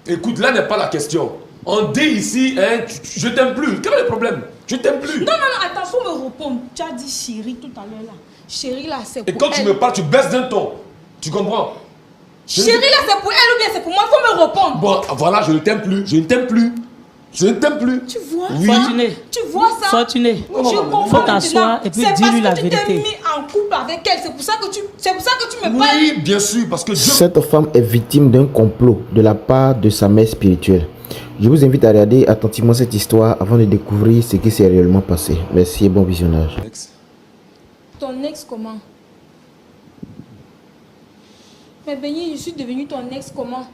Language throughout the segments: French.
Écoute, là n'est pas la question. On dit ici, hein, je t'aime plus. Quel est le problème? Je t'aime plus. Non, non, non, attends, faut me répondre. Tu as dit chérie tout à l'heure là. Chérie là, c'est pour elle. Et quand tu me parles, tu baisses d'un ton. Tu comprends? Chérie là, c'est pour elle ou bien c'est pour moi? Faut me répondre. Bon, voilà, je ne t'aime plus. Je ne t'aime plus. Je ne t'aime plus. Tu vois oui. ça? Fortuné. Tu vois ça? Fortuné. Je comprends. Faut t'asseoir et puis dis-lui la vérité. C'est parce que tu t'es mis en couple avec elle. C'est pour ça que tu me parles. Oui, bien sûr, parce que Dieu... Cette femme est victime d'un complot de la part de sa mère spirituelle. Je vous invite à regarder attentivement cette histoire avant de découvrir ce qui s'est réellement passé. Merci et bon visionnage. Ton ex comment? Mais Benny, je suis devenue ton ex comment?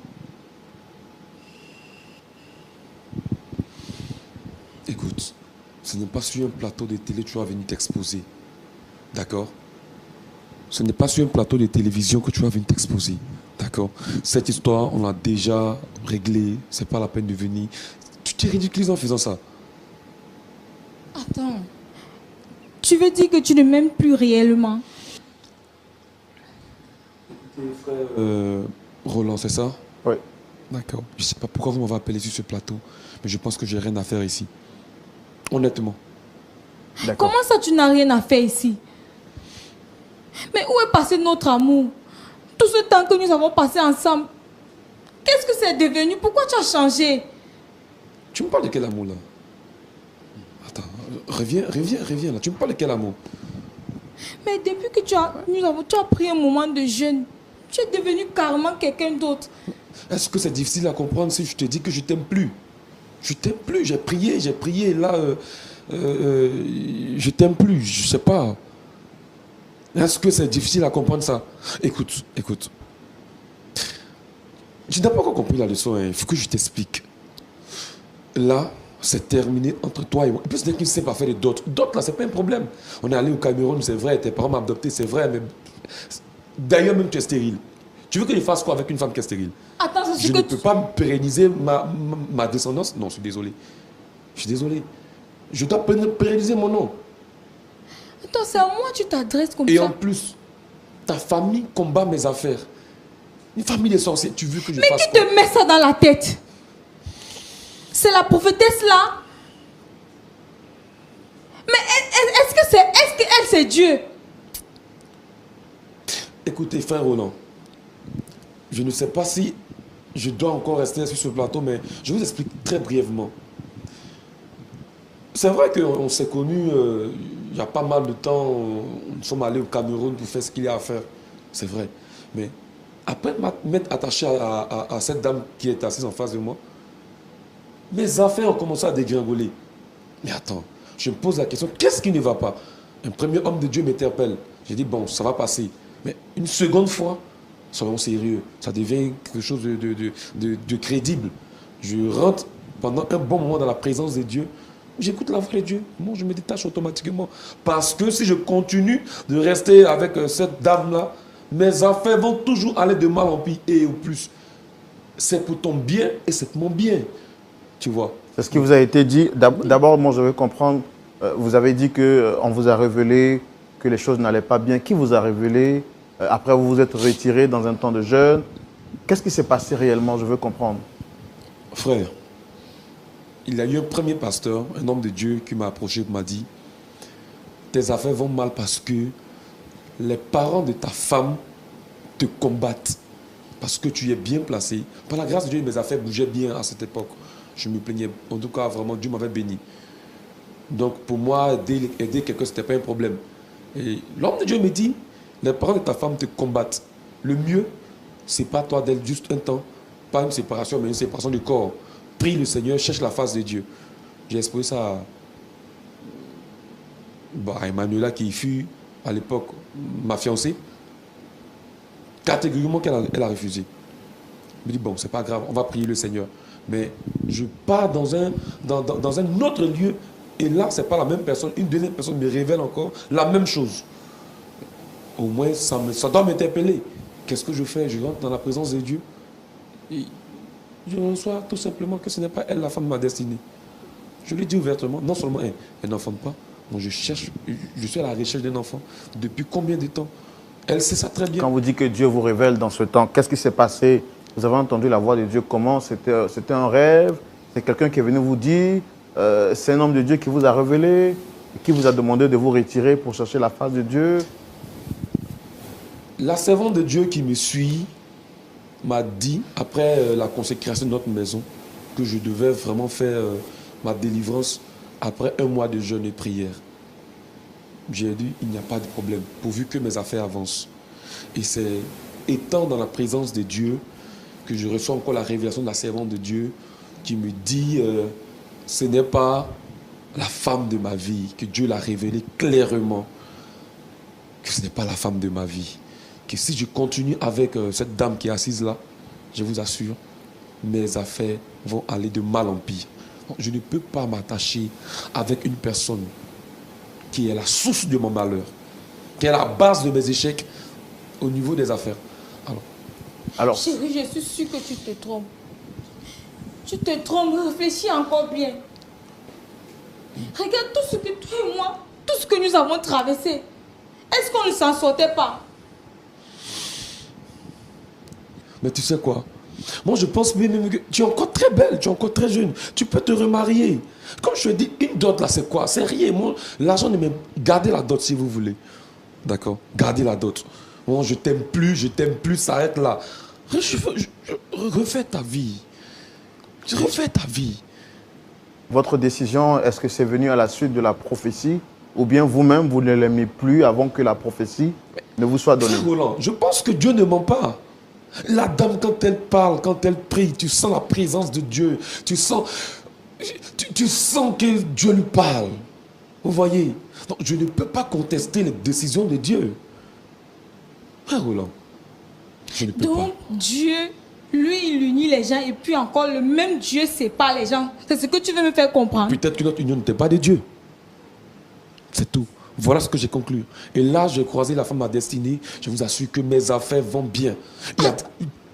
Écoute, ce n'est pas sur un plateau de télé que tu vas venir t'exposer. D'accord? Ce n'est pas sur un plateau de télévision que tu vas venir t'exposer. D'accord? Cette histoire, on l'a déjà réglée. C'est pas la peine de venir. Tu t'es ridiculisé en faisant ça. Attends. Tu veux dire que tu ne m'aimes plus réellement? Roland, c'est ça? Oui. D'accord. Je ne sais pas pourquoi vous m'avez appelé sur ce plateau, mais je pense que j'ai rien à faire ici. Honnêtement. Comment ça, tu n'as rien à faire ici? Mais où est passé notre amour? Tout ce temps que nous avons passé ensemble, qu'est-ce que c'est devenu? Pourquoi tu as changé? Tu me parles de quel amour là? Attends, reviens là. Tu me parles de quel amour? Mais depuis que tu as pris un moment de jeûne, tu es devenu carrément quelqu'un d'autre. Est-ce que c'est difficile à comprendre si je te dis que je t'aime plus? Je t'aime plus, j'ai prié, là, je t'aime plus, je sais pas. Est-ce que c'est difficile à comprendre ça? Écoute. Tu n'as pas encore compris la leçon, hein. Il faut que je t'explique. Là, c'est terminé entre toi et moi. Et puis, c'est qu'il ne sait pas faire de d'autres. D'autres, là, c'est pas un problème. On est allé au Cameroun, c'est vrai, tes parents m'ont adopté, c'est vrai, mais... D'ailleurs, même tu es stérile. Tu veux que je fasse quoi avec une femme qui est stérile? Attends, je ne peux pas me pérenniser ma descendance. Non, je suis désolé. Je dois pérenniser mon nom. Attends, c'est à moi que tu t'adresses comme et ça. En plus, ta famille combat mes affaires. Une famille de sorciers, tu veux que je mais fasse qui te met ça dans la tête? C'est la prophétesse là? Mais est-ce qu'elle c'est Dieu? Écoutez, frère Roland, je ne sais pas si je dois encore rester sur ce plateau, mais je vous explique très brièvement. C'est vrai qu'on s'est connus il y a pas mal de temps. Nous sommes allés au Cameroun pour faire ce qu'il y a à faire. C'est vrai. Mais après m'être attaché à cette dame qui est assise en face de moi, mes affaires ont commencé à dégringoler. Mais attends, je me pose la question, qu'est-ce qui ne va pas? Un premier homme de Dieu m'interpelle. J'ai dit, bon, ça va passer. Mais une seconde fois, soyons sérieux, ça devient quelque chose de crédible. Je rentre pendant un bon moment dans la présence de Dieu. J'écoute la voix de Dieu. Moi, je me détache automatiquement. Parce que si je continue de rester avec cette dame-là, mes affaires vont toujours aller de mal en pis et au plus. C'est pour ton bien et c'est pour mon bien. Tu vois. C'est ce qui vous a été dit. D'abord, moi, je veux comprendre. Vous avez dit qu'on vous a révélé que les choses n'allaient pas bien. Qui vous a révélé? Après, vous vous êtes retiré dans un temps de jeûne. Qu'est-ce qui s'est passé réellement? Je veux comprendre. Frère, il y a eu un premier pasteur, un homme de Dieu qui m'a approché et m'a dit, tes affaires vont mal parce que les parents de ta femme te combattent. Parce que tu es bien placé. Par la grâce de Dieu, mes affaires bougeaient bien à cette époque. Je me plaignais. En tout cas, vraiment, Dieu m'avait béni. Donc, pour moi, aider quelqu'un, ce n'était pas un problème. Et l'homme de Dieu me dit, les parents de ta femme te combattent. Le mieux, ce n'est pas toi d'elle juste un temps. Pas une séparation, mais une séparation du corps. Prie le Seigneur, cherche la face de Dieu. J'ai exposé ça à Emmanuela, qui fut, à l'époque, ma fiancée. Catégoriquement, elle a refusé. Je me dis, bon, c'est pas grave, on va prier le Seigneur. Mais je pars dans un autre lieu, et là, c'est pas la même personne. Une deuxième personne me révèle encore la même chose. Au moins, ça doit m'interpeller. Qu'est-ce que je fais? Je rentre dans la présence de Dieu. Et je reçois tout simplement que ce n'est pas elle la femme de ma destinée. Je lui dis ouvertement, non seulement elle n'enfante pas, moi je suis à la recherche d'un enfant. Depuis combien de temps? Elle sait ça très bien. Quand vous dites que Dieu vous révèle dans ce temps, qu'est-ce qui s'est passé Vous avez entendu la voix de Dieu comment? C'était un rêve? C'est quelqu'un qui est venu vous dire? C'est un homme de Dieu qui vous a révélé? Qui vous a demandé de vous retirer pour chercher la face de Dieu? La servante de Dieu qui me suit m'a dit, après la consécration de notre maison, que je devais vraiment faire ma délivrance après 1 mois de jeûne et prière. J'ai dit, il n'y a pas de problème, pourvu que mes affaires avancent. Et c'est étant dans la présence de Dieu que je reçois encore la révélation de la servante de Dieu qui me dit, ce n'est pas la femme de ma vie, que Dieu l'a révélé clairement, que ce n'est pas la femme de ma vie. Que si je continue avec cette dame qui est assise là, je vous assure, mes affaires vont aller de mal en pire. Donc, je ne peux pas m'attacher avec une personne qui est la source de mon malheur, qui est la base de mes échecs au niveau des affaires. Alors, chérie, je suis sûre que tu te trompes. Tu te trompes, réfléchis encore bien. Regarde tout ce que toi et moi, tout ce que nous avons traversé. Est-ce qu'on ne s'en sortait pas? Mais tu sais quoi? Moi, je pense même que tu es encore très belle, tu es encore très jeune. Tu peux te remarier. Comme je te dis, une dot là, c'est quoi? C'est rien. Moi, l'argent ne me... Gardez la dot si vous voulez. D'accord? Gardez la dot. Moi, je t'aime plus, ça arrête là. Refais ta vie. Refais ta vie. votre décision, est-ce que c'est venu à la suite de la prophétie ou bien vous-même, vous ne l'aimez plus avant que la prophétie ne vous soit donnée? Roland, je pense que Dieu ne ment pas. La dame, quand elle parle, quand elle prie, tu sens la présence de Dieu. Tu sens que Dieu lui parle. Vous voyez? Donc, je ne peux pas contester les décisions de Dieu. Roland, je ne peux pas. Donc, Dieu, lui, il unit les gens et puis encore le même Dieu sépare les gens. C'est ce que tu veux me faire comprendre. Peut-être que notre union n'était pas de Dieu. C'est tout. Voilà ce que j'ai conclu. Et là, j'ai croisé la femme à destinée. Je vous assure que mes affaires vont bien.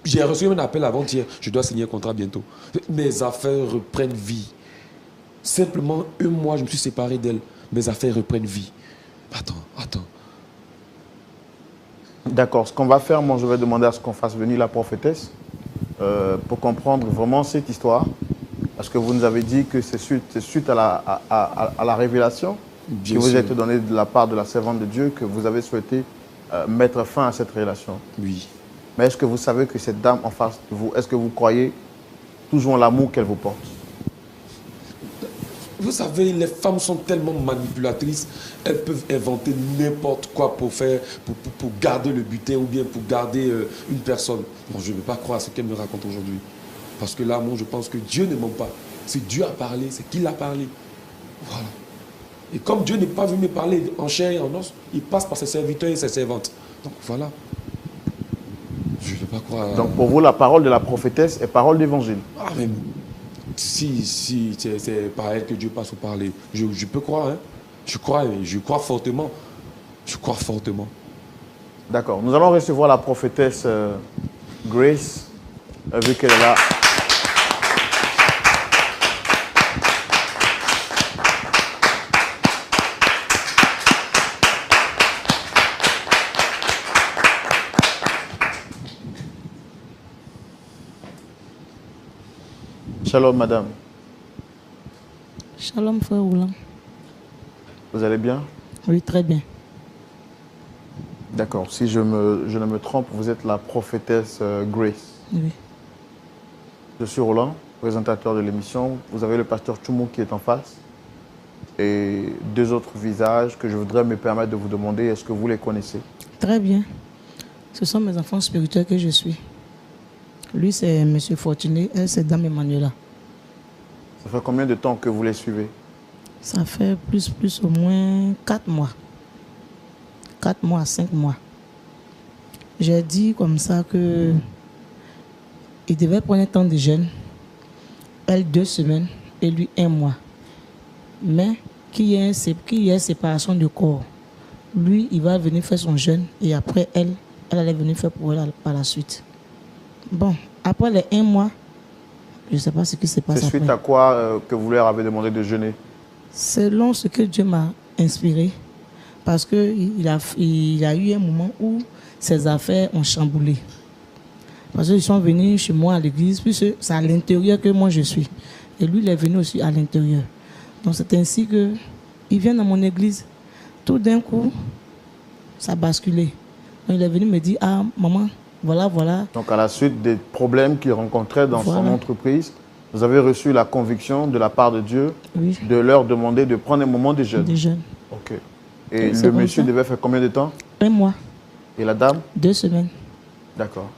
J'ai reçu un appel avant-hier. Je dois signer un contrat bientôt. Mes affaires reprennent vie. Simplement, un mois, je me suis séparé d'elle. Mes affaires reprennent vie. Attends. D'accord. Ce qu'on va faire, moi, je vais demander à ce qu'on fasse venir la prophétesse pour comprendre vraiment cette histoire. Parce que vous nous avez dit que c'est suite à la révélation qui vous a été donnée de la part de la servante de Dieu que vous avez souhaité mettre fin à cette relation. Oui. Mais est-ce que vous savez que cette dame en face de vous, est-ce que vous croyez toujours en l'amour qu'elle vous porte? Vous savez, les femmes sont tellement manipulatrices, elles peuvent inventer n'importe quoi pour garder le butin ou bien pour garder une personne. Bon, je ne veux pas croire à ce qu'elle me raconte aujourd'hui. Parce que là, moi, je pense que Dieu ne ment pas. Si Dieu a parlé, c'est qu'il a parlé. Voilà. Et comme Dieu n'est pas venu me parler en chair et en os, il passe par ses serviteurs et ses servantes. Donc voilà. Je ne veux pas croire. Donc pour vous, la parole de la prophétesse est parole d'évangile. Ah, mais si c'est par elle que Dieu passe ou parler, je peux croire. Hein. Je crois fortement. Je crois fortement. D'accord. Nous allons recevoir la prophétesse Grace, vu qu'elle est là. Shalom, madame. Shalom, frère Roland. Vous allez bien? Oui, très bien. D'accord. Si je ne me trompe, vous êtes la prophétesse Grace. Oui. Je suis Roland, présentateur de l'émission. Vous avez le pasteur Tchoumou qui est en face. Et deux autres visages que je voudrais me permettre de vous demander, est-ce que vous les connaissez? Très bien. Ce sont mes enfants spirituels que je suis. Lui, c'est M. Fortuné, elle, c'est Dame Emmanuela. Ça fait combien de temps que vous les suivez? Ça fait plus au moins 4 mois. 4 mois, 5 mois. J'ai dit comme ça que il devait prendre un temps de jeûne. Elle 2 semaines et lui 1 mois. Mais qu'il y ait séparation du corps. Lui, il va venir faire son jeûne et après elle allait venir faire pour elle par la suite. Bon, après les 1 mois, je ne sais pas ce qui se passe. C'est suite à quoi que vous leur avez demandé de jeûner? Selon ce que Dieu m'a inspiré. Parce qu'il a eu un moment où ses affaires ont chamboulé. Parce qu'ils sont venus chez moi à l'église, puisque c'est à l'intérieur que moi je suis. Et lui, il est venu aussi à l'intérieur. Donc c'est ainsi qu'il vient dans mon église. Tout d'un coup, ça a basculé. Donc il est venu me dire, ah maman, voilà, voilà. Donc à la suite des problèmes qu'il rencontrait dans son entreprise, vous avez reçu la conviction de la part de Dieu de leur demander de prendre un moment de jeûne. De jeûne. Ok. Et le monsieur devait faire combien de temps? 1 mois. Et la dame? 2 semaines. D'accord.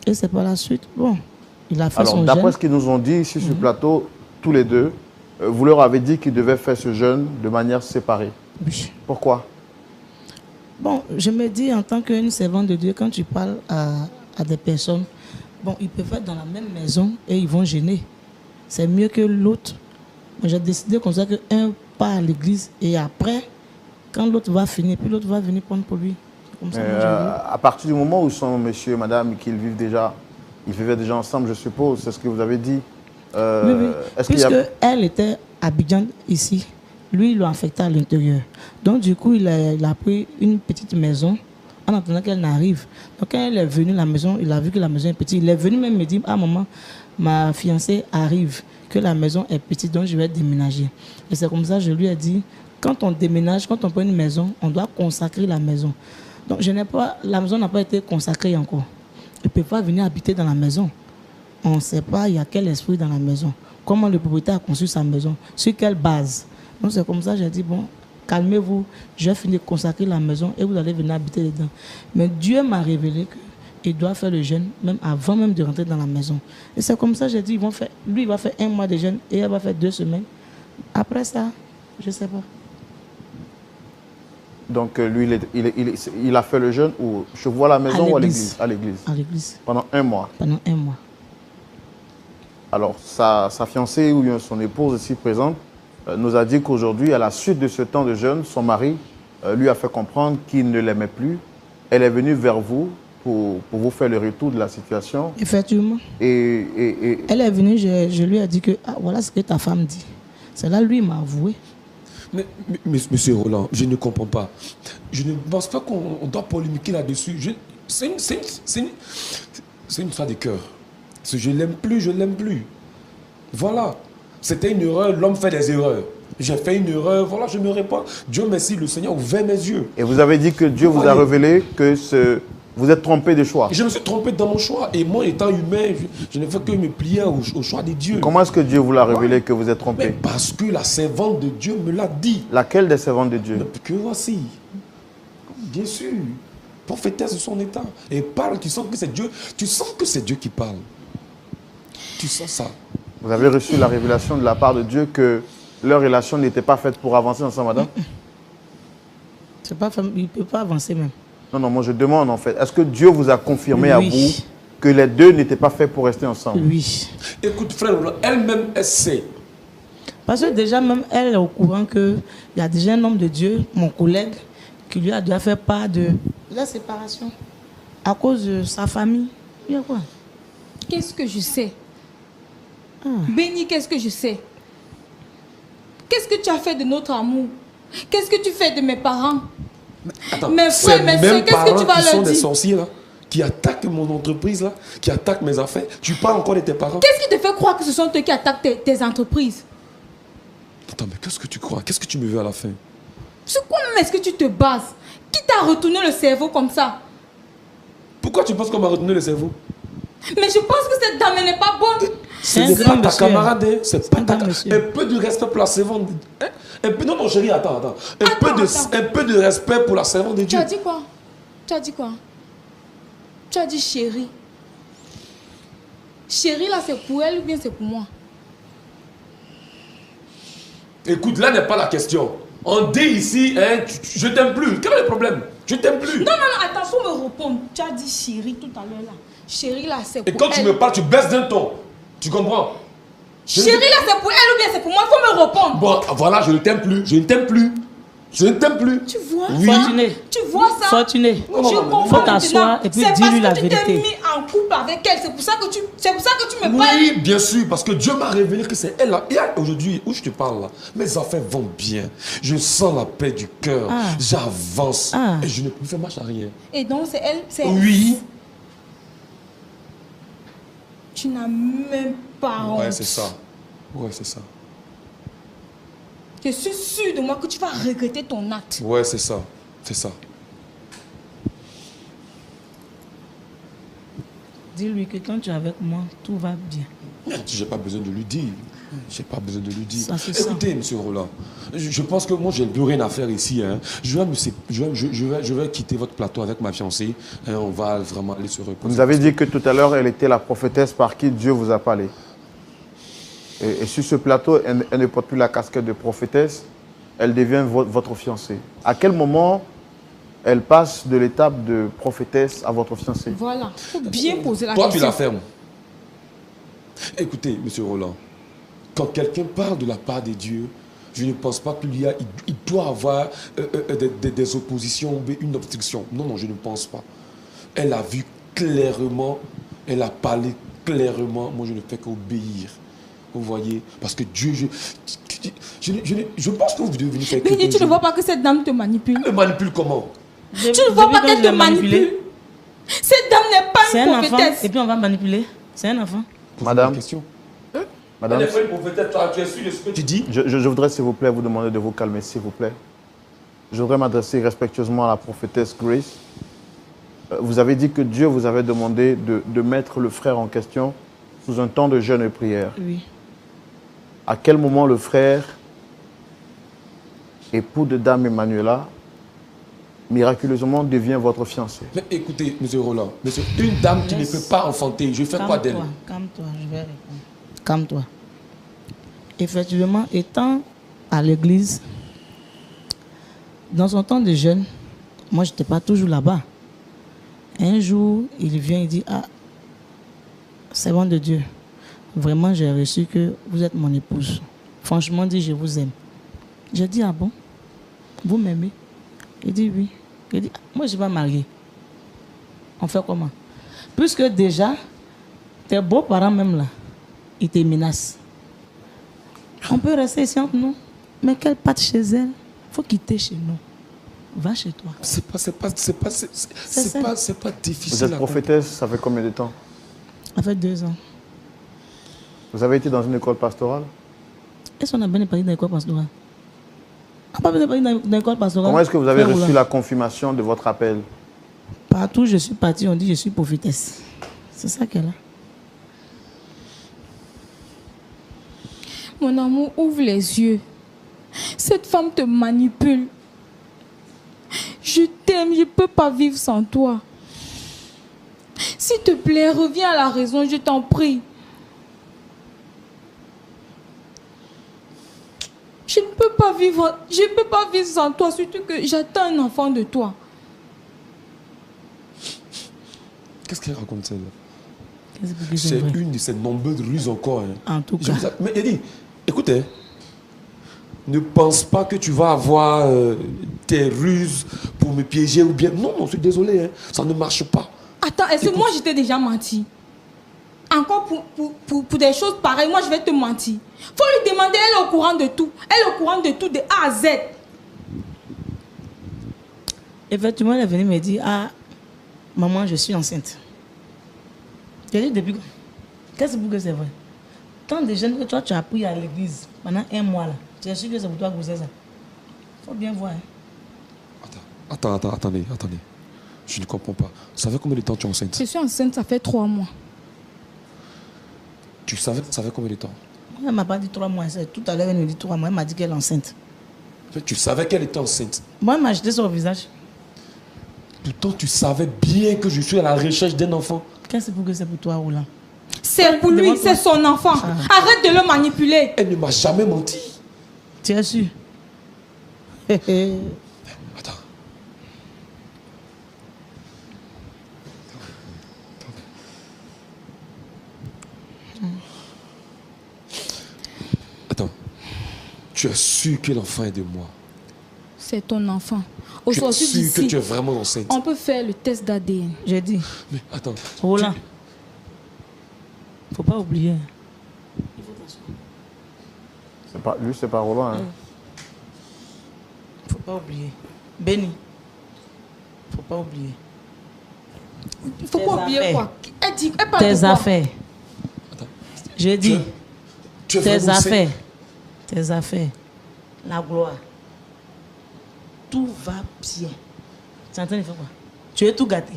Et c'est par la suite, bon, il a fait son jeûne. D'après ce qu'ils nous ont dit ici sur le plateau, tous les deux, vous leur avez dit qu'ils devaient faire ce jeûne de manière séparée. Oui. Pourquoi? Bon, je me dis en tant qu'une servante de Dieu, quand tu parles à des personnes, bon, ils peuvent être dans la même maison et ils vont gêner. C'est mieux que l'autre. J'ai décidé comme ça qu'un part à l'église et après, quand l'autre va finir, puis l'autre va venir prendre pour lui. Comme ça, à partir du moment où sont monsieur et madame, qu'ils vivaient déjà ensemble, je suppose, c'est ce que vous avez dit. Oui. Puisqu'elle était à Abidjan ici, lui, il l'a affecté à l'intérieur. Donc, du coup, il a pris une petite maison en attendant qu'elle n'arrive. Donc, quand elle est venue à la maison, il a vu que la maison est petite. Il est venu même me dire, ah maman, ma fiancée arrive, que la maison est petite, donc je vais déménager. Et c'est comme ça que je lui ai dit, quand on déménage, quand on prend une maison, on doit consacrer la maison. Donc, la maison n'a pas été consacrée encore. Il ne peut pas venir habiter dans la maison. On ne sait pas, il y a quel esprit dans la maison. Comment le propriétaire a conçu sa maison, sur quelle base. Donc, c'est comme ça que j'ai dit, bon, calmez-vous, je vais finir de consacrer la maison et vous allez venir habiter dedans. Mais Dieu m'a révélé qu'il doit faire le jeûne, même avant même de rentrer dans la maison. Et c'est comme ça que j'ai dit, lui, il va faire 1 mois de jeûne et elle va faire 2 semaines. Après ça, je ne sais pas. Donc, lui, il a fait le jeûne où je vois la maison ou à l'église? À l'église. À l'église. Pendant 1 mois. Pendant 1 mois. Alors, sa fiancée ou bien son épouse ici présente nous a dit qu'aujourd'hui, à la suite de ce temps de jeûne, son mari lui a fait comprendre qu'il ne l'aimait plus. Elle est venue vers vous pour vous faire le retour de la situation. Effectivement. Et elle est venue, je lui ai dit que voilà ce que ta femme dit. C'est là, lui, il m'a avoué. Mais, monsieur Roland, je ne comprends pas. Je ne pense pas qu'on doit polémiquer là-dessus. C'est une histoire de cœur. Si je ne l'aime plus, je ne l'aime plus. Voilà. C'était une erreur, l'homme fait des erreurs. J'ai fait une erreur, voilà, je me répands. Dieu merci, le Seigneur a ouvert mes yeux. Et vous avez dit que Dieu vous a révélé que vous êtes trompé de choix. Je me suis trompé dans mon choix. Et moi, étant humain, je ne fais que me plier au choix de Dieu. Comment est-ce que Dieu vous l'a révélé que vous êtes trompé? Mais parce que la servante de Dieu me l'a dit. Laquelle des servantes de Dieu? Que voici. Bien sûr. Prophétesse de son état. Et parle, tu sens que c'est Dieu. Tu sens que c'est Dieu qui parle. Tu sens ça. Vous avez reçu la révélation de la part de Dieu que leur relation n'était pas faite pour avancer ensemble, madame? C'est pas, il ne peut pas avancer même. Non, moi je demande en fait, est-ce que Dieu vous a confirmé à vous que les deux n'étaient pas faits pour rester ensemble? Oui. Écoute frère, elle-même, elle sait. Parce que déjà même, elle est au courant qu'il y a déjà un homme de Dieu, mon collègue, qui lui a déjà fait part de la séparation à cause de sa famille. Il y a quoi? Qu'est-ce que je sais? Béni, qu'est-ce que je sais? Qu'est-ce que tu as fait de notre amour? Qu'est-ce que tu fais de mes parents? Attends, mes frères, mes soeurs, qu'est-ce que tu vas leur dire? sont des sorciers là, qui attaquent mon entreprise là, qui attaquent mes affaires. Tu parles encore de tes parents? Qu'est-ce qui te fait croire que ce sont eux qui attaquent tes entreprises? Attends, mais qu'est-ce que tu crois? Qu'est-ce que tu me veux à la fin? Sur quoi même est-ce que tu te bases? Qui t'a retourné le cerveau comme ça? Pourquoi tu penses qu'on m'a retenu le cerveau? Mais je pense que cette dame n'est pas bonne. Ce n'est pas ta camarade, c'est pas ta camarade. Un peu de respect pour la servante. Non, chérie, attends. Un peu de respect pour la servante de Dieu. Tu as dit quoi? Tu as dit chérie. Chérie, là, c'est pour elle ou bien c'est pour moi? Écoute, là n'est pas la question. On dit ici, je t'aime plus. Quel est le problème? Je t'aime plus. Non, attends, faut me répondre. Tu as dit chérie tout à l'heure là. Chérie, là, c'est pour elle. Et quand tu me parles, tu baisses d'un ton. Tu comprends? Chérie, là, c'est pour elle ou bien c'est pour moi? Faut me répondre. Bon, voilà, je ne t'aime plus. Je ne t'aime plus. Je ne t'aime plus. Tu vois oui. ça? Fortuné. Tu vois ça? Fortuné. Je comprends. Faut t'asseoir et puis dis-lui la vérité. C'est parce que tu t'es mis en couple avec elle. C'est pour ça que tu me parles. Oui, bien sûr, parce que Dieu m'a révélé que c'est elle là. Et aujourd'hui, où je te parle là, mes affaires vont bien. Je sens la paix du cœur. J'avance. Et je ne peux faire marche arrière. Et donc, c'est elle? Oui. Tu n'as même pas honte. Ouais, c'est ça. Ouais, c'est ça. Je suis sûre de moi que tu vas regretter ton acte. Ouais, c'est ça. C'est ça. Dis-lui que quand tu es avec moi, tout va bien. J'ai pas besoin de lui dire. J'ai pas besoin de lui dire. Ça, c'est ça. Écoutez, M. Roland, je pense que moi, j'ai plus rien à faire ici. Hein. Je vais quitter votre plateau avec ma fiancée. Hein, on va vraiment aller se reposer. Vous avez dit que tout à l'heure, elle était la prophétesse par qui Dieu vous a parlé. Et sur ce plateau, elle ne porte plus la casquette de prophétesse, elle devient votre fiancée. À quel moment elle passe de l'étape de prophétesse à votre fiancée? Voilà, il faut bien poser la Toi, question. tu la fermes. Écoutez, M. Roland, quand quelqu'un parle de la part de Dieu, je ne pense pas qu'il doit avoir des oppositions ou une obstruction. Non, non, je ne pense pas. Elle a vu clairement, elle a parlé clairement. Moi, je ne fais qu'obéir. Vous voyez? Parce que Dieu, je pense que vous devez venir faire quelque chose. Tu ne vois pas que cette dame te manipule? Elle me manipule comment? Tu ne vois pas qu'elle te manipule? Cette dame n'est pas C'est une un enfant, prophétesse. et puis on va manipuler. C'est un enfant. Madame, Madame, elle n'est pas une prophétesse, toi, tu es sûr de ce que tu dis? je voudrais, s'il vous plaît, vous demander de vous calmer, s'il vous plaît. Je voudrais m'adresser respectueusement à la prophétesse Grace. Vous avez dit que Dieu vous avait demandé de mettre le frère en question sous un temps de jeûne et prière. Oui. À quel moment le frère, époux de Dame Emmanuela, miraculeusement devient votre fiancé? Mais écoutez, M. Roland, monsieur, une dame qui ne peut pas enfanter, je fais quoi d'elle? Calme-toi, je vais répondre. Calme-toi. Effectivement, étant à l'église, dans son temps de jeûne, moi, je n'étais pas toujours là-bas. Un jour, il vient et dit, ah, c'est bon de Dieu. Vraiment, j'ai reçu que vous êtes mon épouse. Franchement, dit, je vous aime. J'ai dit, ah bon? Vous m'aimez? Il dit, oui. Il dit, moi, je ne suis pas mariée. On fait comment? Puisque déjà, tes beaux-parents même là, ils te menacent. On peut rester ici entre nous, mais qu'elle parte chez elle, il faut quitter chez nous. Va chez toi. C'est pas difficile. Vous êtes prophétesse, ça fait combien de temps? Ça fait 2 ans. Vous avez été dans une école pastorale? Est-ce qu'on a bien parlé dans l'école pastorale? On n'a pas bien parlé dans l'école pastorale. Comment est-ce que vous avez Frère reçu Roland. la confirmation de votre appel? Partout où je suis partie, on dit je suis prophétesse. C'est ça qu'elle a. Mon amour, ouvre les yeux. Cette femme te manipule. Je t'aime, je ne peux pas vivre sans toi. S'il te plaît, reviens à la raison, je t'en prie. Je ne peux pas vivre sans toi, surtout que j'attends un enfant de toi. Qu'est-ce qu'elle raconte celle-là? C'est C'est vrai. une de ces nombreuses ruses encore. Hein. En tout Je cas. vous a- Mais Eddie, écoutez, ne pense pas que tu vas avoir tes ruses pour me piéger ou bien. Non, non, je suis désolé, hein, ça ne marche pas. Attends, est-ce que moi je t'ai déjà menti? Encore pour des choses pareilles, moi je vais te mentir. Faut lui demander, elle est au courant de tout. Elle est au courant de tout, de A à Z. Effectivement, elle est venue me dire, ah, maman, je suis enceinte. J'ai dit depuis quand? Qu'est-ce que c'est vrai? Tant de jeunes que toi, tu as pris à l'église pendant 1 mois là. Tu es sûr que c'est pour toi que vous êtes ça? Faut bien voir. Hein. Attendez. Je ne comprends pas. Tu savais combien de temps tu es enceinte? Je suis enceinte, ça fait 3 mois. Tu savais combien de temps? Elle ne m'a pas dit 3 mois. Tout à l'heure, elle me dit 3 mois. Elle m'a dit qu'elle est enceinte. Tu savais qu'elle était enceinte. Moi, elle m'a jeté sur le visage. Pourtant, tu savais bien que je suis à la recherche d'un enfant. Qu'est-ce que c'est pour toi, Roland? C'est pour lui, c'est son enfant. Arrête de le manipuler. Elle ne m'a jamais menti. Tu es sûr? Attends. Attends. Tu es sûr que l'enfant est de moi? C'est ton enfant. Tu es Aujourd'hui, sûr que d'ici, tu es vraiment enceinte? on peut faire le test d'ADN. J'ai dit. Mais attends. Roland. Faut pas oublier. Lui, c'est pas Roland. Hein. Faut pas oublier. Béni. Faut pas oublier. Il faut Tes pas oublier affaires. quoi. Elle parle de Tes quoi? affaires. Je dis, tu es tes vraiment affaires, tes affaires, la gloire, tout va bien. Tu es en train de faire quoi? Tu es tout gâté.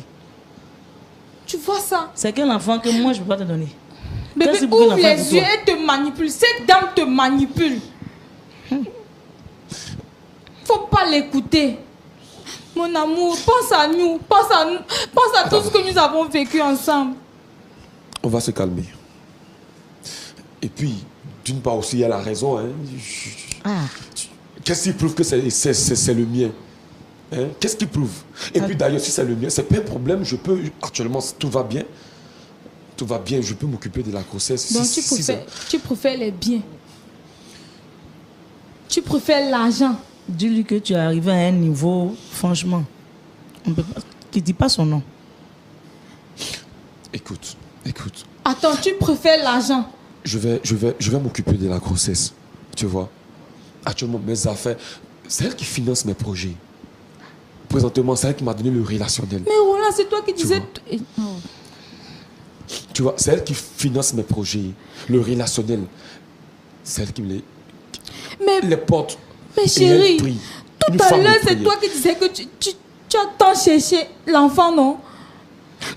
Tu vois ça? C'est quel enfant que moi je ne peux pas te donner? Bébé, Qu'est-ce que vous voulez ouvre l'enfant les pour yeux toi? et te manipule. Cette dame te manipule. Faut pas l'écouter. Mon amour, pense à nous. Pense à tout ce que nous avons vécu ensemble. On va se calmer. Et puis, d'une part aussi, elle a raison. Hein. Qu'est-ce qui prouve que c'est le mien? Hein? Qu'est-ce qui prouve? Et puis d'ailleurs, si c'est le mien, c'est pas un problème. Je peux, actuellement, tout va bien. Tout va bien, je peux m'occuper de la grossesse. Donc tu préfères les biens. Tu préfères l'argent. Dis-lui que tu es arrivé à un niveau, franchement. On peut pas, tu ne dis pas son nom. Écoute. Attends, tu préfères l'argent. Je vais m'occuper de la grossesse. Tu vois? Actuellement, mes affaires, c'est elle qui finance mes projets. Présentement, c'est elle qui m'a donné le relationnel. Mais Roland, c'est toi qui disais... Tu vois, c'est elle qui finance mes projets. Le relationnel, c'est elle qui me les porte. Mais chérie, tout à l'heure, c'est prière. toi qui disais que tu as tant cherché l'enfant, non?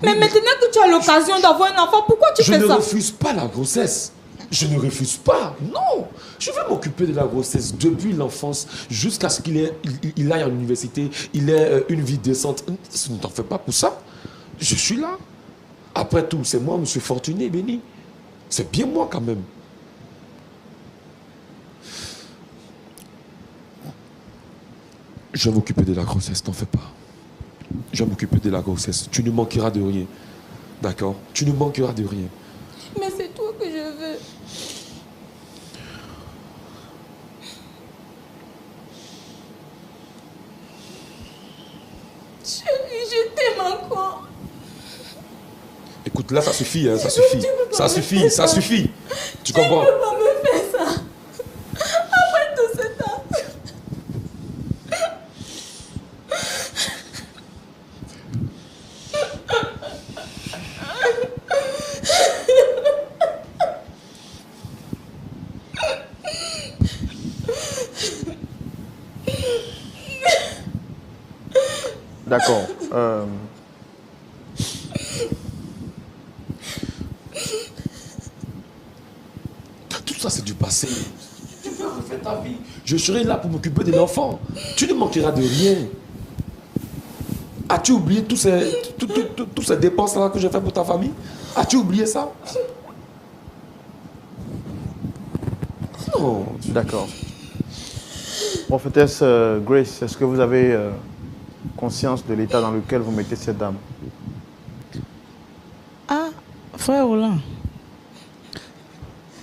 Mais maintenant que tu as l'occasion d'avoir un enfant, pourquoi tu fais ça? Je ne refuse pas la grossesse. Je ne refuse pas. Non. Je vais m'occuper de la grossesse depuis l'enfance jusqu'à ce qu'il aille à l'université, il ait une vie décente. Ne t'en fais pas pour ça. Je suis là. Après tout, c'est moi, monsieur Fortuné, béni. C'est bien moi quand même. Je vais m'occuper de la grossesse, t'en fais pas. Je vais m'occuper de la grossesse. Tu ne manqueras de rien. D'accord? Tu ne manqueras de rien. Mais c'est toi que je veux. Chérie, je t'aime encore. Écoute, là, ça suffit, hein, ça suffit. Ça suffit, ça suffit. Tu comprends? Tu ne peux pas me faire ça. Après tout ce temps. D'accord. Tout ça, c'est du passé. Tu veux refaire ta vie. Je serai là pour m'occuper de l'enfant. Tu ne manqueras de rien. As-tu oublié toutes ces dépenses-là que j'ai fait pour ta famille? As-tu oublié ça? Non. D'accord. Prophétesse Grace, est-ce que vous avez conscience de l'état dans lequel vous mettez cette dame? Ah, frère Roland,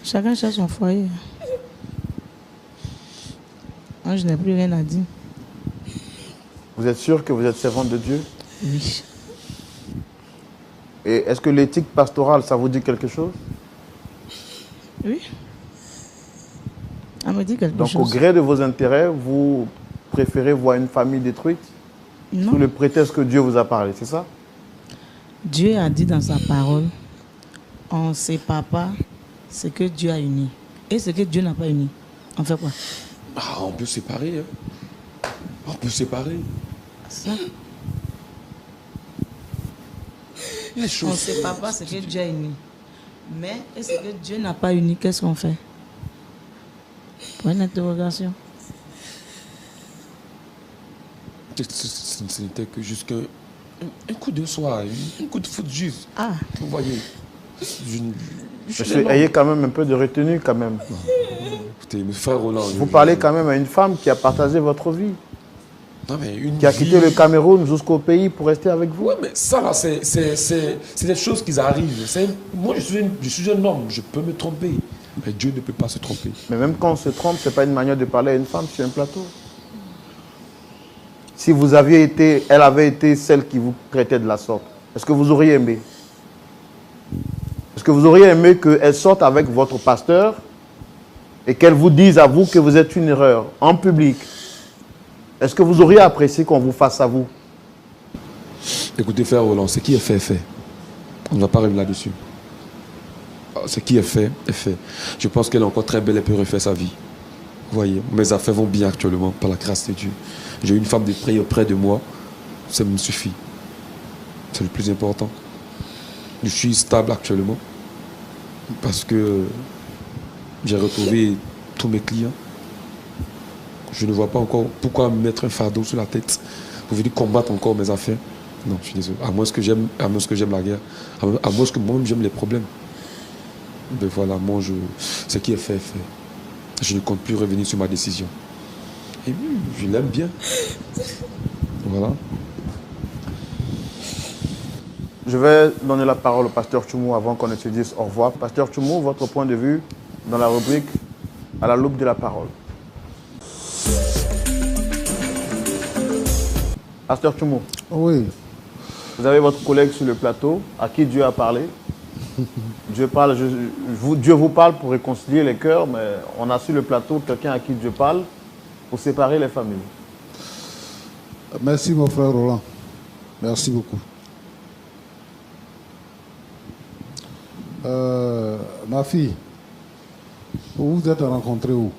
chacun cherche son foyer. Moi, je n'ai plus rien à dire. Vous êtes sûr que vous êtes servante de Dieu? Oui. Et est-ce que l'éthique pastorale, ça vous dit quelque chose? Oui. Elle me dit quelque Donc, chose. au gré de vos intérêts, vous préférez voir une famille détruite Non. sous le prétexte que Dieu vous a parlé, c'est ça? Dieu a dit dans sa parole, on ne sépare pas ce que Dieu a uni. Et ce que Dieu n'a pas uni, on fait quoi? Ah, on peut séparer. Hein. On peut séparer. Ça. Les choses. On ne sépare pas ce que Dieu a uni. Mais et ce que Dieu n'a pas uni, qu'est-ce qu'on fait? Point d'interrogation. Ce n'était que juste un coup de soir, un coup de foot juste. Ah. Vous voyez. Monsieur, ayez quand même un peu de retenue quand même. Écoutez, mes frères Roland. Vous parlez quand même à une femme qui a partagé votre vie, Non, mais qui a quitté le Cameroun jusqu'au pays pour rester avec vous. Oui, mais ça là, c'est des choses qui arrivent. Moi, je suis un homme, je peux me tromper. Mais Dieu ne peut pas se tromper. Mais même quand on se trompe, ce n'est pas une manière de parler à une femme sur un plateau. Si vous aviez été, elle avait été celle qui vous traitait de la sorte, est-ce que vous auriez aimé? Est-ce que vous auriez aimé qu'elle sorte avec votre pasteur et qu'elle vous dise à vous que vous êtes une erreur en public? Est-ce que vous auriez apprécié qu'on vous fasse à vous? Écoutez, frère Roland, ce qui est fait, est fait. On ne va pas revenir là-dessus. ce qui est fait, est fait. Je pense qu'elle est encore très belle, elle peut refaire sa vie. Vous voyez, mes affaires vont bien actuellement, par la grâce de Dieu. J'ai une femme de prière près de moi, ça me suffit. C'est le plus important. Je suis stable actuellement, parce que j'ai retrouvé tous mes clients. Je ne vois pas encore pourquoi me mettre un fardeau sur la tête pour venir combattre encore mes affaires. Non, je suis désolé. À moins que j'aime la guerre, à moins que moi-même j'aime les problèmes. Mais voilà, moi, ce qui est fait est fait. Je ne compte plus revenir sur ma décision. Et oui, je l'aime bien. Voilà. Je vais donner la parole au pasteur Tchoumou avant qu'on ne se dise au revoir. Pasteur Tchoumou, votre point de vue dans la rubrique à la loupe de la parole. Pasteur Tchoumou. Oui. Vous avez votre collègue sur le plateau à qui Dieu a parlé. Dieu vous parle pour réconcilier les cœurs, mais on a sur le plateau quelqu'un à qui Dieu parle pour séparer les familles. Merci mon frère Roland. Merci beaucoup. Ma fille, vous vous êtes rencontrés où?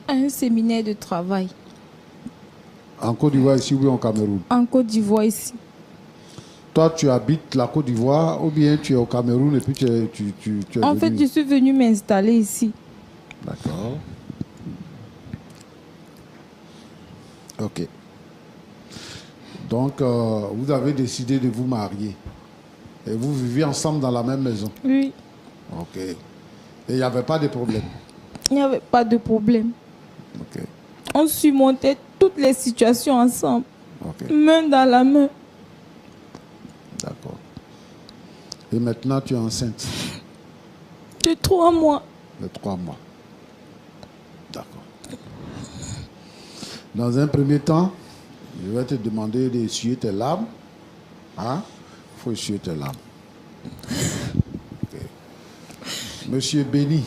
À un séminaire de travail. En Côte d'Ivoire ici ou bien au Cameroun? En Côte d'Ivoire ici. Toi, tu habites la Côte d'Ivoire ou bien tu es au Cameroun et puis tu es En fait, je suis venue m'installer ici. D'accord. Ok. Donc, vous avez décidé de vous marier. Et vous vivez ensemble dans la même maison? Oui. Ok. Et il n'y avait pas de problème? Il n'y avait pas de problème. Ok. On surmontait toutes les situations ensemble. Ok. Main dans la main. D'accord. Et maintenant, tu es enceinte? De 3 mois. De 3 mois. D'accord. Dans un premier temps, je vais te demander d'essuyer tes larmes. Hein? Il faut essuyer tes larmes. Okay. Monsieur Béni,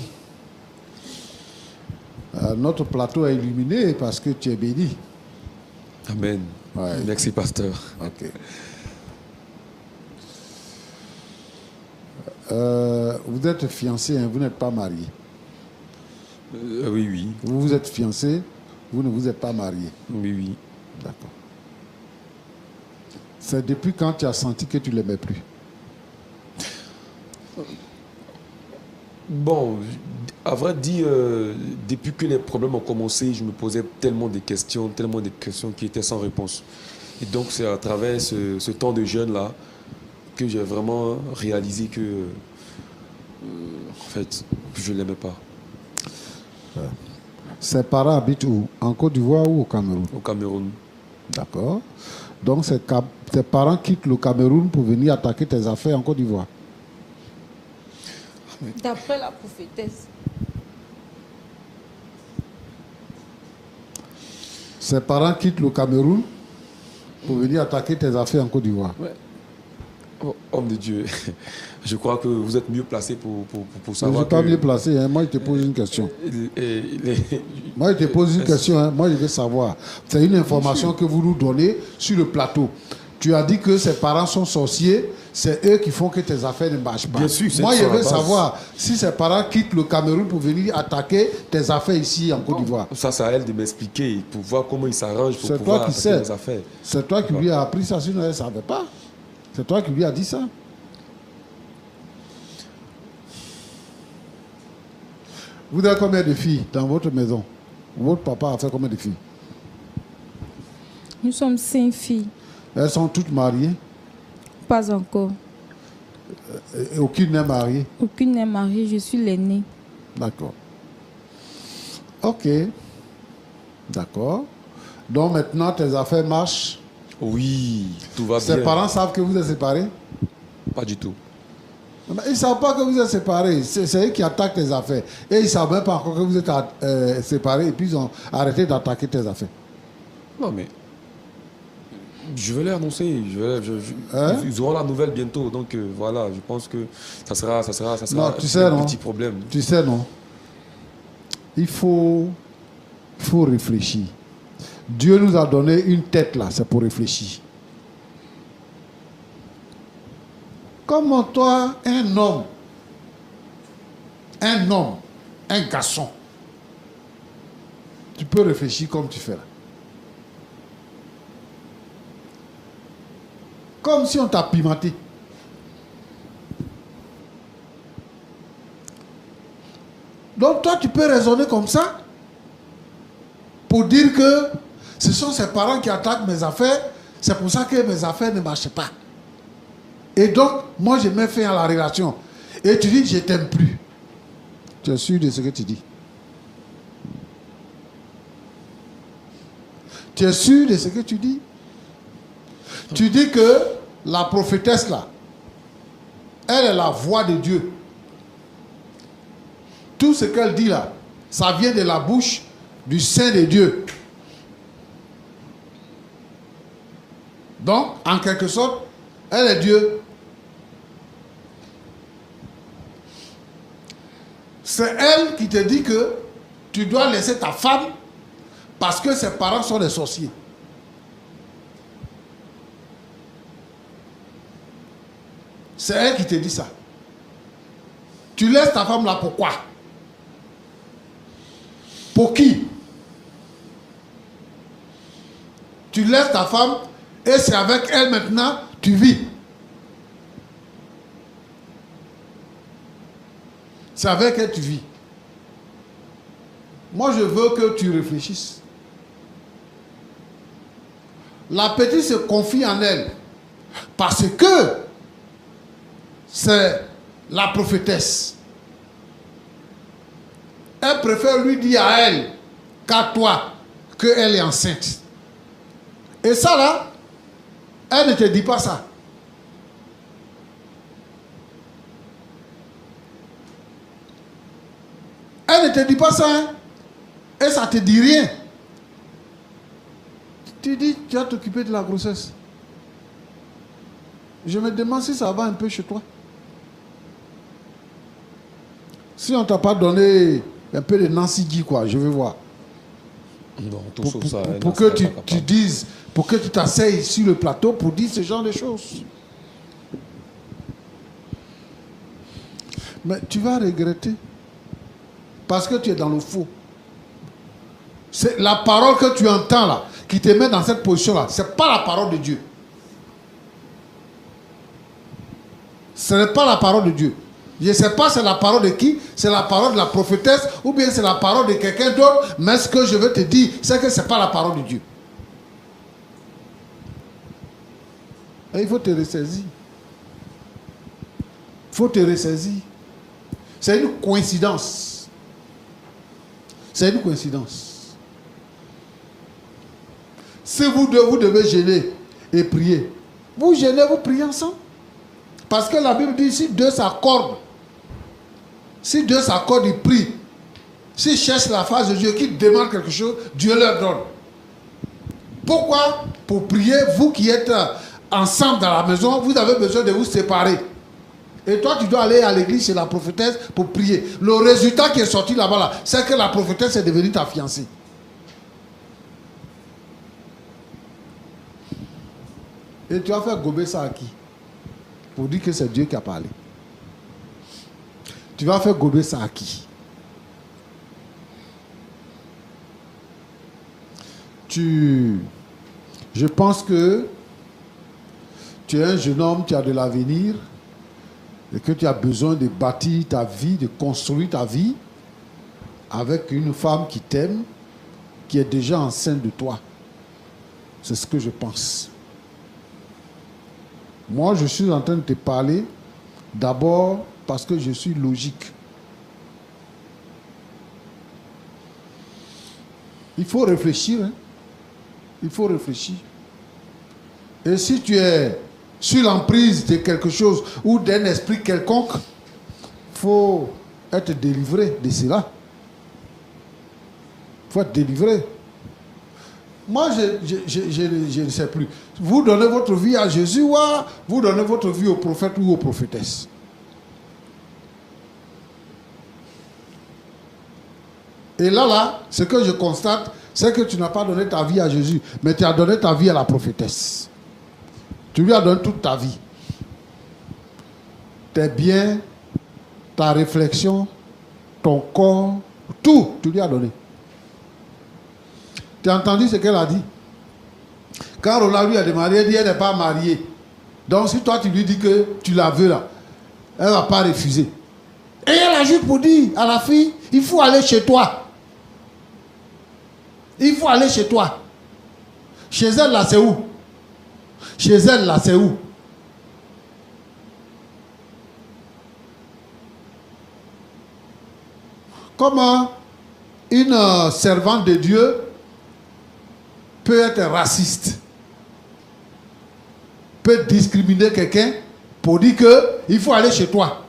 notre plateau est illuminé parce que tu es béni. Amen. Ouais. Merci, pasteur. Ok. Vous êtes fiancé, hein, vous n'êtes pas marié. Oui, oui. Vous êtes fiancé, vous ne vous êtes pas marié. Oui, oui. D'accord. C'est depuis quand tu as senti que tu ne l'aimais plus? Bon, à vrai dire, depuis que les problèmes ont commencé, je me posais tellement de questions qui étaient sans réponse. Et donc, c'est à travers ce temps de jeûne-là que j'ai vraiment réalisé que, en fait, je ne l'aimais pas. Ses parents habitent où? En Côte d'Ivoire ou au Cameroun? Au Cameroun. D'accord. Donc, tes parents quittent le Cameroun pour venir attaquer tes affaires en Côte d'Ivoire? D'après la prophétesse. Ses parents quittent le Cameroun pour venir attaquer tes affaires en Côte d'Ivoire? Ouais. Oh, homme de Dieu, je crois que vous êtes mieux placé pour savoir. Je ne suis pas mieux placé, hein. Moi je te pose une question. Moi je te pose une question, hein. Moi je veux savoir. C'est une information que vous nous donnez sur le plateau. Tu as dit que ses parents sont sorciers, c'est eux qui font que tes affaires ne marchent pas. Bien sûr, moi je veux savoir si ses parents quittent le Cameroun pour venir attaquer tes affaires ici en Côte d'Ivoire. Ça, c'est à elle de m'expliquer pour voir comment ils s'arrangent pour c'est pouvoir toi qui attaquer sais. les affaires. C'est toi qui lui as appris ça, sinon elle ne savait pas. C'est toi qui lui as dit ça. Vous avez combien de filles dans votre maison? Votre papa a fait combien de filles? Nous sommes 5 filles. Elles sont toutes mariées? Pas encore. Et aucune n'est mariée? Aucune n'est mariée, je suis l'aînée. D'accord. Ok. D'accord. Donc maintenant, tes affaires marchent? Oui, tout va bien. Ses parents savent que vous êtes séparés? Pas du tout. Ils ne savent pas que vous êtes séparés. C'est eux qui attaquent tes affaires. Et ils ne savent même pas encore que vous êtes séparés et puis ils ont arrêté d'attaquer tes affaires. Non, mais je vais les annoncer. Hein? Ils auront la nouvelle bientôt. Donc voilà, je pense que ça sera non, tu sais, un petit problème. Tu sais, non? Il faut réfléchir. Dieu nous a donné une tête là, c'est pour réfléchir. Comment toi, un homme, un homme, un garçon, tu peux réfléchir comme tu fais là. Comme si on t'a pimenté. Donc toi, tu peux raisonner comme ça pour dire que ce sont ses parents qui attaquent mes affaires, c'est pour ça que mes affaires ne marchent pas. Et donc, moi, je mets fin à la relation. Et tu dis, je t'aime plus. Tu es sûr de ce que tu dis? Tu es sûr de ce que tu dis? Tu dis que la prophétesse là, elle est la voix de Dieu. Tout ce qu'elle dit là, ça vient de la bouche du Saint de Dieu. Donc, en quelque sorte, elle est Dieu. C'est elle qui te dit que tu dois laisser ta femme parce que ses parents sont des sorciers. C'est elle qui te dit ça. Tu laisses ta femme là pourquoi? Pour qui? Tu laisses ta femme et c'est avec elle maintenant tu vis. C'est avec elle que tu vis. Moi, je veux que tu réfléchisses. La petite se confie en elle parce que c'est la prophétesse. Elle préfère lui dire à elle qu'à toi qu'elle est enceinte. Et ça là, elle ne te dit pas ça. Elle ne te dit pas ça, hein? Et ça ne te dit rien. Tu dis, tu vas t'occuper de la grossesse. Je me demande si ça va un peu chez toi. Si on ne t'a pas donné un peu de Nancy Guy, quoi, je veux voir. Non, tout sauf ça. Pour que tu dises, pour que tu t'asseyes sur le plateau pour dire ce genre de choses. Mais tu vas regretter. Parce que tu es dans le faux. C'est la parole que tu entends là, qui te met dans cette position là, ce n'est pas la parole de Dieu. Ce n'est pas la parole de Dieu. Je ne sais pas c'est la parole de qui, c'est la parole de la prophétesse ou bien c'est la parole de quelqu'un d'autre, mais ce que je veux te dire, c'est que ce n'est pas la parole de Dieu. Et il faut te ressaisir. Il faut te ressaisir. C'est une coïncidence. C'est une coïncidence. Si vous devez gêner et prier, vous gênez, vous priez ensemble. Parce que la Bible dit, si deux s'accordent, ils prient. S'ils cherchent la face de Dieu, qu'ils demandent quelque chose, Dieu leur donne. Pourquoi? Pour prier, vous qui êtes ensemble dans la maison, vous avez besoin de vous séparer. Et toi, tu dois aller à l'église chez la prophétesse pour prier. Le résultat qui est sorti là-bas, là, c'est que la prophétesse est devenue ta fiancée. Et tu vas faire gober ça à qui? Pour dire que c'est Dieu qui a parlé. Tu vas faire gober ça à qui? Je pense que tu es un jeune homme, tu as de l'avenir et que tu as besoin de bâtir ta vie, de construire ta vie avec une femme qui t'aime, qui est déjà enceinte de toi. C'est ce que je pense. Moi, je suis en train de te parler d'abord parce que je suis logique. Il faut réfléchir. Hein? Il faut réfléchir. Et si tu es sur l'emprise de quelque chose ou d'un esprit quelconque, il faut être délivré de cela. Il faut être délivré. Moi, je ne sais plus. Vous donnez votre vie à Jésus ou vous donnez votre vie au prophète ou aux prophétesses. Et là, ce que je constate, c'est que tu n'as pas donné ta vie à Jésus, mais tu as donné ta vie à la prophétesse. Tu lui as donné toute ta vie. Tes biens, ta réflexion, ton corps, tout, tu lui as donné. Tu as entendu ce qu'elle a dit? Quand Roland lui a demandé, elle dit elle n'est pas mariée. Donc si toi tu lui dis que tu la veux là, elle ne va pas refuser. Et elle a juste pour dire à la fille, il faut aller chez toi. Il faut aller chez toi. Chez elle là c'est où? Chez elle là c'est où? Comment une servante de Dieu peut être raciste, peut discriminer quelqu'un pour dire qu'il faut aller chez toi.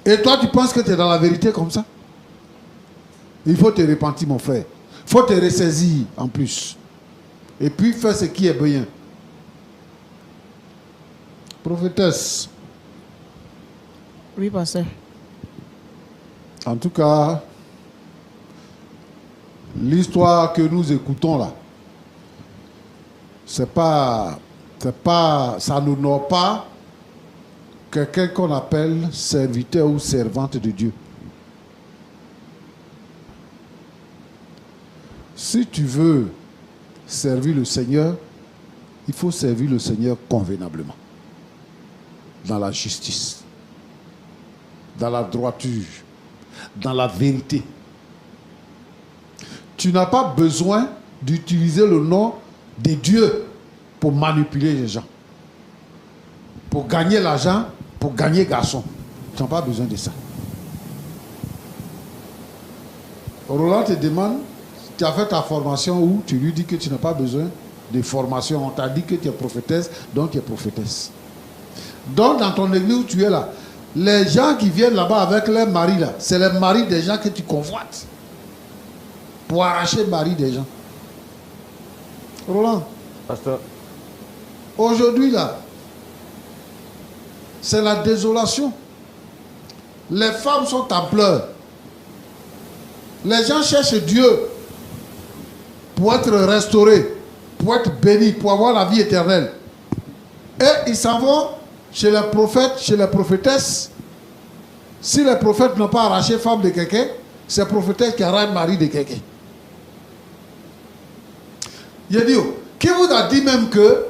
Et toi, tu penses que tu es dans la vérité comme ça? Il faut te repentir, mon frère. Il faut te ressaisir en plus. Et puis faire ce qui est bien. Prophétesse. Oui, pasteur. En tout cas, l'histoire que nous écoutons là, ça n'honore pas quelqu'un qu'on appelle serviteur ou servante de Dieu. Si tu veux servir le Seigneur, il faut servir le Seigneur convenablement, dans la justice, dans la droiture, dans la vérité. Tu n'as pas besoin d'utiliser le nom de Dieu pour manipuler les gens, pour gagner l'argent, pour gagner garçon. Tu n'as pas besoin de ça. Roland te demande, tu as fait ta formation où tu lui dis que tu n'as pas besoin de formation. On t'a dit que tu es prophétesse, donc tu es prophétesse. Donc dans ton église où tu es là, les gens qui viennent là-bas avec leurs maris là, c'est les maris des gens que tu convoites pour arracher le mari des gens. Roland, Pasteur. Aujourd'hui là, c'est la désolation. Les femmes sont en pleurs. Les gens cherchent Dieu pour être restaurés, pour être bénis, pour avoir la vie éternelle. Et ils s'en vont chez les prophètes, chez les prophétesses. Si les prophètes n'ont pas arraché femme de quelqu'un, c'est prophétesse qui arrache mari de quelqu'un. Il dit, qui vous a dit même que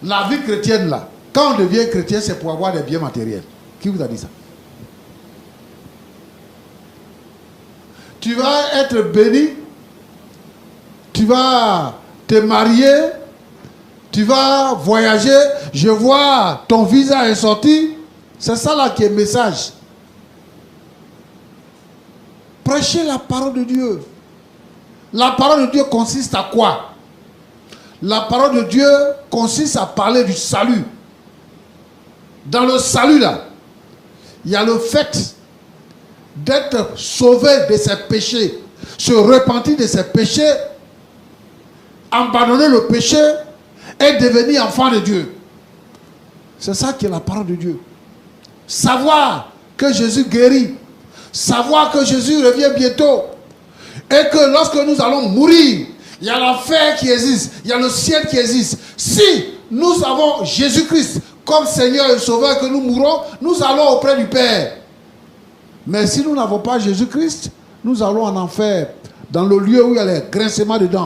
la vie chrétienne là, quand on devient chrétien, c'est pour avoir des biens matériels? Qui vous a dit ça? Tu vas être béni, tu vas te marier, tu vas voyager, je vois ton visa est sorti. C'est ça là qui est le message. Prêchez la parole de Dieu. La parole de Dieu consiste à quoi? La parole de Dieu consiste à parler du salut. Dans le salut là, il y a le fait d'être sauvé de ses péchés, se repentir de ses péchés, abandonner le péché et devenir enfant de Dieu. C'est ça qui est la parole de Dieu. Savoir que Jésus guérit, savoir que Jésus revient bientôt et que lorsque nous allons mourir, il y a l'enfer qui existe, il y a le ciel qui existe. Si nous avons Jésus-Christ comme Seigneur et Sauveur, que nous mourrons, nous allons auprès du Père. Mais si nous n'avons pas Jésus-Christ, nous allons en enfer, dans le lieu où il y a les grincements de dents.